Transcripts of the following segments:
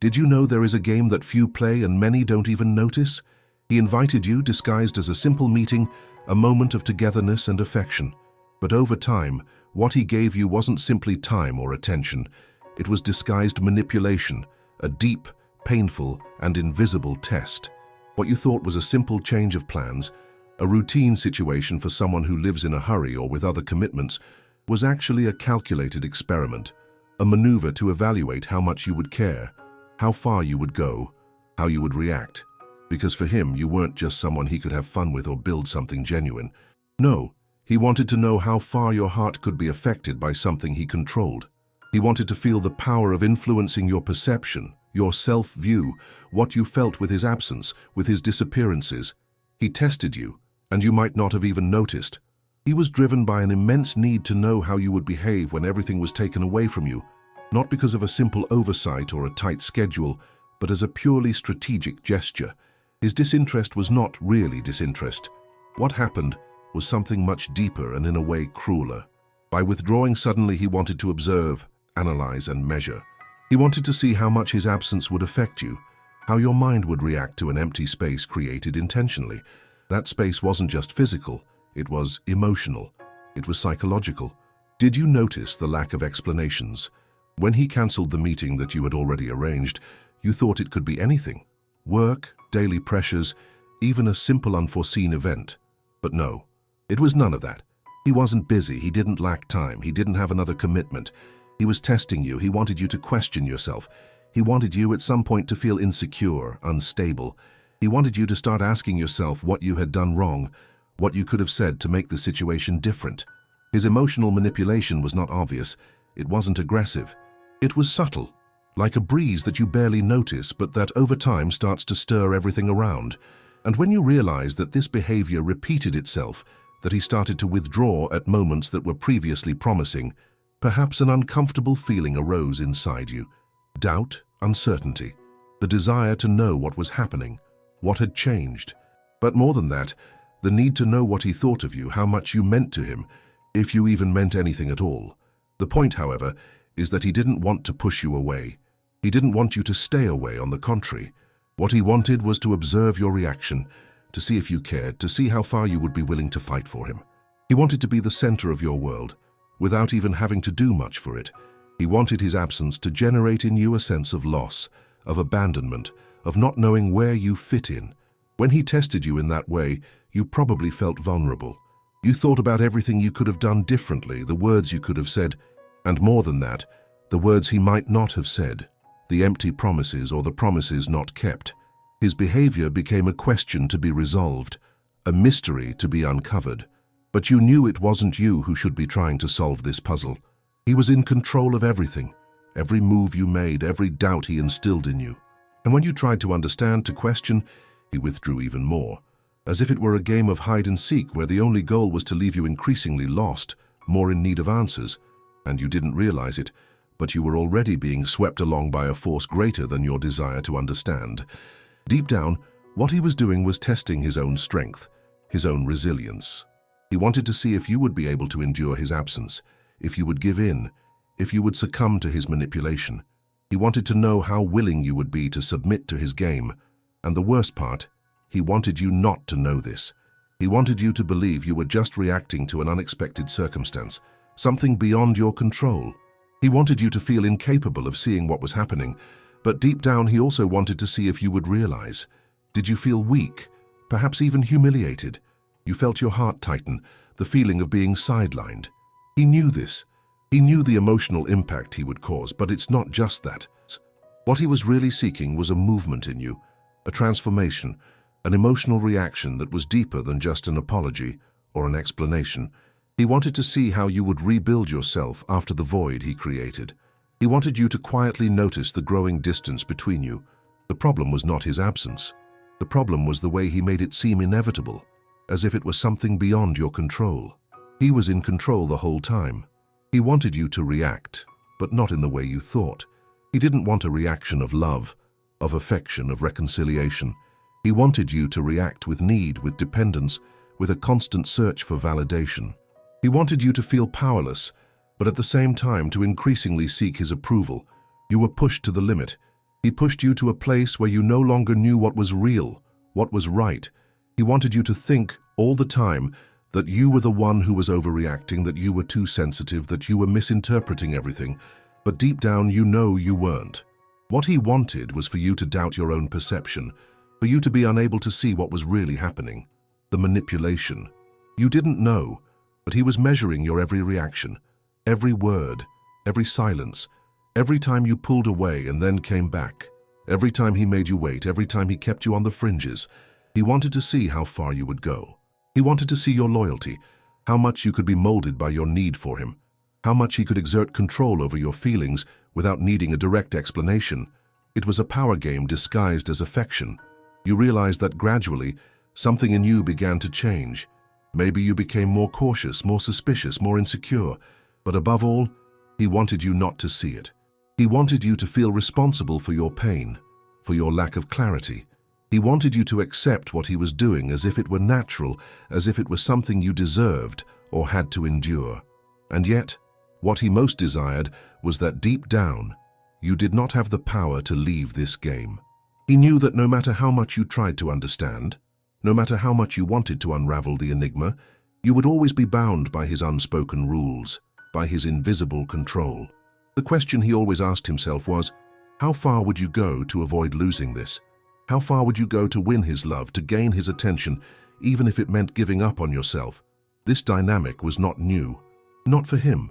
Did you know there is a game that few play and many don't even notice? He invited you, disguised as a simple meeting, a moment of togetherness and affection. But over time, what he gave you wasn't simply time or attention. It was disguised manipulation, a deep, painful, and invisible test. What you thought was a simple change of plans, a routine situation for someone who lives in a hurry or with other commitments, was actually a calculated experiment, a maneuver to evaluate how much you would care, how far you would go, how you would react. Because for him, you weren't just someone he could have fun with or build something genuine. No, he wanted to know how far your heart could be affected by something he controlled. He wanted to feel the power of influencing your perception, your self-view, what you felt with his absence, with his disappearances. He tested you, and you might not have even noticed. He was driven by an immense need to know how you would behave when everything was taken away from you, not because of a simple oversight or a tight schedule, but as a purely strategic gesture. His disinterest was not really disinterest. What happened was something much deeper and in a way crueler. By withdrawing suddenly, he wanted to observe, analyze, and measure. He wanted to see how much his absence would affect you, how your mind would react to an empty space created intentionally. That space wasn't just physical, it was emotional, it was psychological. Did you notice the lack of explanations? When he cancelled the meeting that you had already arranged, you thought it could be anything. Work, daily pressures, even a simple unforeseen event. But no, it was none of that. He wasn't busy, he didn't lack time, he didn't have another commitment. He was testing you, he wanted you to question yourself. He wanted you at some point to feel insecure, unstable. He wanted you to start asking yourself what you had done wrong, what you could have said to make the situation different. His emotional manipulation was not obvious. It wasn't aggressive. It was subtle, like a breeze that you barely notice, but that over time starts to stir everything around. And when you realize that this behavior repeated itself, that he started to withdraw at moments that were previously promising, perhaps an uncomfortable feeling arose inside you. Doubt, uncertainty, the desire to know what was happening, what had changed. But more than that, the need to know what he thought of you, how much you meant to him, if you even meant anything at all. The point, however, is that he didn't want to push you away. He didn't want you to stay away, on the contrary. What he wanted was to observe your reaction, to see if you cared, to see how far you would be willing to fight for him. He wanted to be the center of your world, without even having to do much for it. He wanted his absence to generate in you a sense of loss, of abandonment, of not knowing where you fit in. When he tested you in that way, you probably felt vulnerable. You thought about everything you could have done differently, the words you could have said, and more than that, the words he might not have said, the empty promises or the promises not kept. His behavior became a question to be resolved, a mystery to be uncovered. But you knew it wasn't you who should be trying to solve this puzzle. He was in control of everything, every move you made, every doubt he instilled in you. And when you tried to understand, to question, he withdrew even more, as if it were a game of hide and seek where the only goal was to leave you increasingly lost, more in need of answers. And you didn't realize it, but you were already being swept along by a force greater than your desire to understand. Deep down, what he was doing was testing his own strength, his own resilience. He wanted to see if you would be able to endure his absence, if you would give in, if you would succumb to his manipulation. He wanted to know how willing you would be to submit to his game. And the worst part, he wanted you not to know this. He wanted you to believe you were just reacting to an unexpected circumstance, something beyond your control. He wanted you to feel incapable of seeing what was happening, but deep down he also wanted to see if you would realize. Did you feel weak, perhaps even humiliated? You felt your heart tighten, the feeling of being sidelined. He knew this. He knew the emotional impact he would cause, but it's not just that. What he was really seeking was a movement in you, a transformation, an emotional reaction that was deeper than just an apology or an explanation. He wanted to see how you would rebuild yourself after the void he created. He wanted you to quietly notice the growing distance between you. The problem was not his absence. The problem was the way he made it seem inevitable, as if it was something beyond your control. He was in control the whole time. He wanted you to react, but not in the way you thought. He didn't want a reaction of love, of affection, of reconciliation. He wanted you to react with need, with dependence, with a constant search for validation. He wanted you to feel powerless, but at the same time to increasingly seek his approval. You were pushed to the limit. He pushed you to a place where you no longer knew what was real, what was right. He wanted you to think all the time that you were the one who was overreacting, that you were too sensitive, that you were misinterpreting everything. But deep down, you know you weren't. What he wanted was for you to doubt your own perception, for you to be unable to see what was really happening. The manipulation. You didn't know, but he was measuring your every reaction, every word, every silence, every time you pulled away and then came back, every time he made you wait, every time he kept you on the fringes. He wanted to see how far you would go. He wanted to see your loyalty, how much you could be molded by your need for him, how much he could exert control over your feelings without needing a direct explanation. It was a power game disguised as affection. You realized that gradually, something in you began to change. Maybe you became more cautious, more suspicious, more insecure. But above all, he wanted you not to see it. He wanted you to feel responsible for your pain, for your lack of clarity. He wanted you to accept what he was doing as if it were natural, as if it was something you deserved or had to endure. And yet, what he most desired was that deep down, you did not have the power to leave this game. He knew that no matter how much you tried to understand, no matter how much you wanted to unravel the enigma, you would always be bound by his unspoken rules, by his invisible control. The question he always asked himself was, how far would you go to avoid losing this? How far would you go to win his love, to gain his attention, even if it meant giving up on yourself? This dynamic was not new, not for him,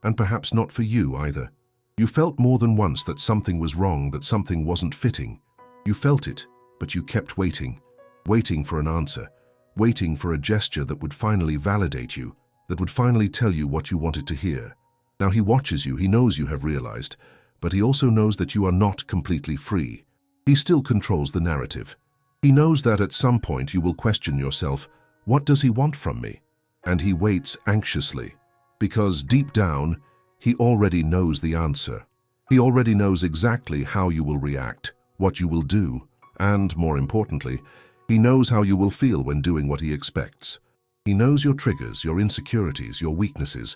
and perhaps not for you either. You felt more than once that something was wrong, that something wasn't fitting. You felt it, but you kept waiting, waiting for an answer, waiting for a gesture that would finally validate you, that would finally tell you what you wanted to hear. Now he watches you, he knows you have realized, but he also knows that you are not completely free. He still controls the narrative. He knows that at some point you will question yourself, what does he want from me? And he waits anxiously, because deep down, he already knows the answer. He already knows exactly how you will react, what you will do, and, more importantly, he knows how you will feel when doing what he expects. He knows your triggers, your insecurities, your weaknesses,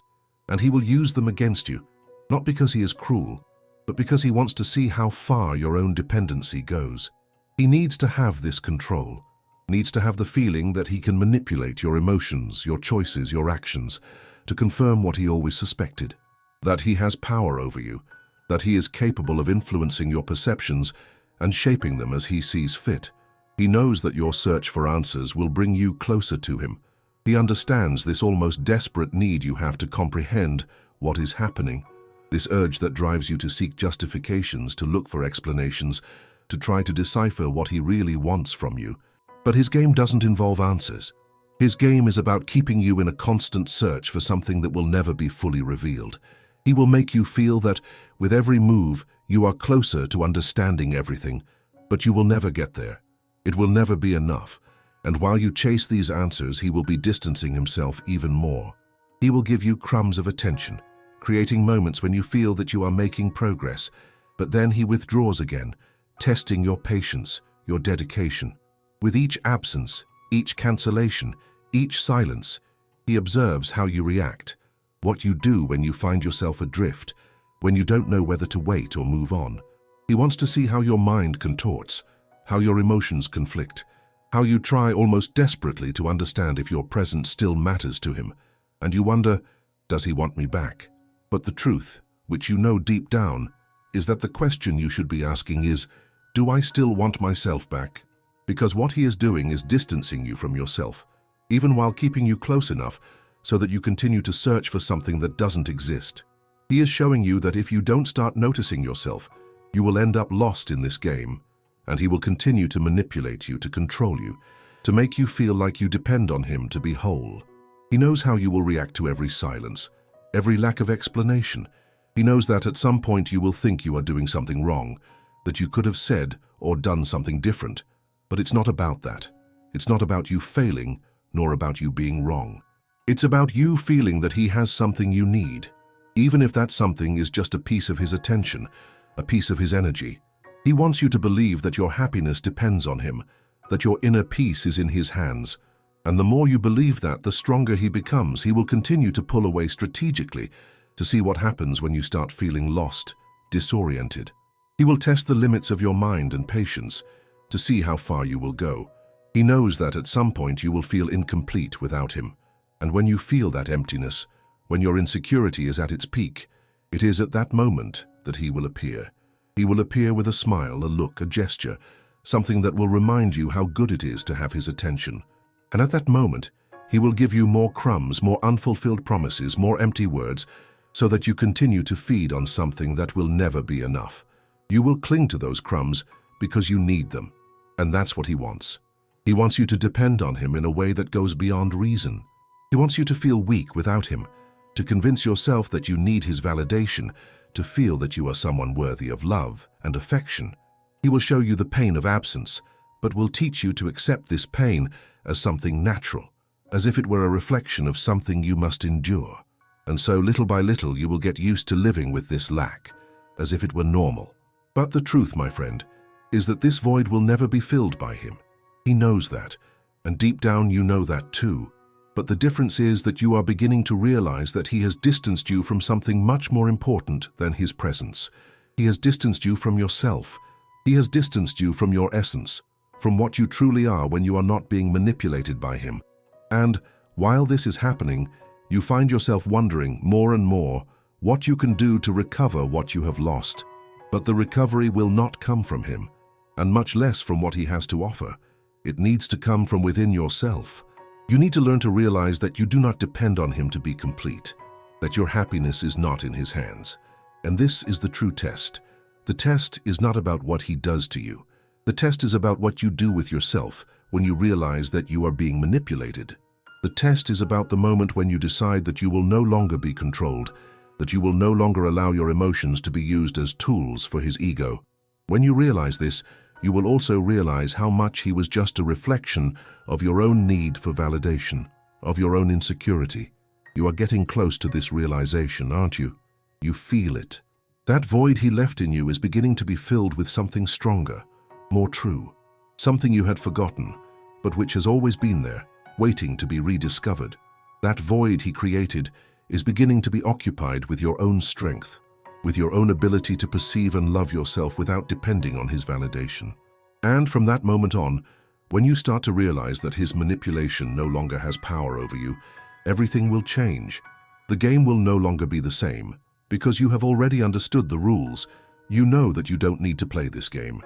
and he will use them against you, not because he is cruel, but because he wants to see how far your own dependency goes. He needs to have this control, needs to have the feeling that he can manipulate your emotions, your choices, your actions, to confirm what he always suspected, that he has power over you, that he is capable of influencing your perceptions and shaping them as he sees fit. He knows that your search for answers will bring you closer to him. He understands this almost desperate need you have to comprehend what is happening, this urge that drives you to seek justifications, to look for explanations, to try to decipher what he really wants from you. But his game doesn't involve answers. His game is about keeping you in a constant search for something that will never be fully revealed. He will make you feel that, with every move, you are closer to understanding everything, but you will never get there. It will never be enough, and while you chase these answers, he will be distancing himself even more. He will give you crumbs of attention, creating moments when you feel that you are making progress, but then he withdraws again, testing your patience, your dedication. With each absence, each cancellation, each silence, he observes how you react, what you do when you find yourself adrift, when you don't know whether to wait or move on. He wants to see how your mind contorts, how your emotions conflict, how you try almost desperately to understand if your presence still matters to him, and you wonder, does he want me back? But the truth, which you know deep down, is that the question you should be asking is, do I still want myself back? Because what he is doing is distancing you from yourself, even while keeping you close enough so that you continue to search for something that doesn't exist. He is showing you that if you don't start noticing yourself, you will end up lost in this game, and he will continue to manipulate you, to control you, to make you feel like you depend on him to be whole. He knows how you will react to every silence, every lack of explanation. He knows that at some point you will think you are doing something wrong, that you could have said or done something different. But it's not about that. It's not about you failing, nor about you being wrong. It's about you feeling that he has something you need, even if that something is just a piece of his attention, a piece of his energy. He wants you to believe that your happiness depends on him, that your inner peace is in his hands. And the more you believe that, the stronger he becomes. He will continue to pull away strategically to see what happens when you start feeling lost, disoriented. He He will test the limits of your mind and patience to see how far you will go. He knows that at some point you will feel incomplete without him. And when you feel that emptiness, when your insecurity is at its peak, it is at that moment that he will appear. He will appear with a smile, a look, a gesture, something that will remind you how good it is to have his attention. And at that moment, he will give you more crumbs, more unfulfilled promises, more empty words, so that you continue to feed on something that will never be enough. You will cling to those crumbs because you need them, and that's what he wants. He wants you to depend on him in a way that goes beyond reason. He wants you to feel weak without him, to convince yourself that you need his validation, to feel that you are someone worthy of love and affection. He will show you the pain of absence, but will teach you to accept this pain as something natural, as if it were a reflection of something you must endure. And so, little by little, you will get used to living with this lack, as if it were normal. But the truth, my friend, is that this void will never be filled by him. He knows that, and deep down you know that too. But the difference is that you are beginning to realize that he has distanced you from something much more important than his presence. He has distanced you from yourself. He has distanced you from your essence, from what you truly are when you are not being manipulated by him. And while this is happening, you find yourself wondering more and more what you can do to recover what you have lost. But the recovery will not come from him, and much less from what he has to offer. It needs to come from within yourself. You need to learn to realize that you do not depend on him to be complete, that your happiness is not in his hands. And this is the true test. The test is not about what he does to you. The test is about what you do with yourself when you realize that you are being manipulated. The test is about the moment when you decide that you will no longer be controlled, that you will no longer allow your emotions to be used as tools for his ego. When you realize this, you will also realize how much he was just a reflection of your own need for validation, of your own insecurity. You are getting close to this realization, aren't you? You feel it. That void he left in you is beginning to be filled with something stronger, more true, something you had forgotten, but which has always been there, waiting to be rediscovered. That void he created is beginning to be occupied with your own strength, with your own ability to perceive and love yourself without depending on his validation. And from that moment on, when you start to realize that his manipulation no longer has power over you, everything will change. The game will no longer be the same, because you have already understood the rules. You know that you don't need to play this game.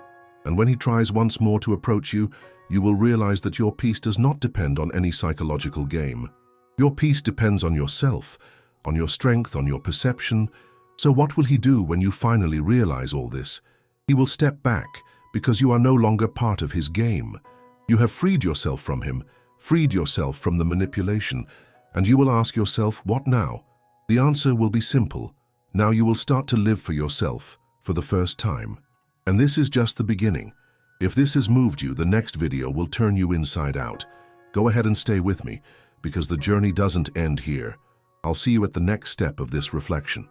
And when he tries once more to approach you, you will realize that your peace does not depend on any psychological game. Your peace depends on yourself, on your strength, on your perception. So what will he do when you finally realize all this? He will step back because you are no longer part of his game. You have freed yourself from him, freed yourself from the manipulation, and you will ask yourself, what now? The answer will be simple. Now you will start to live for yourself for the first time. And this is just the beginning. If this has moved you, the next video will turn you inside out. Go ahead and stay with me, because the journey doesn't end here. I'll see you at the next step of this reflection.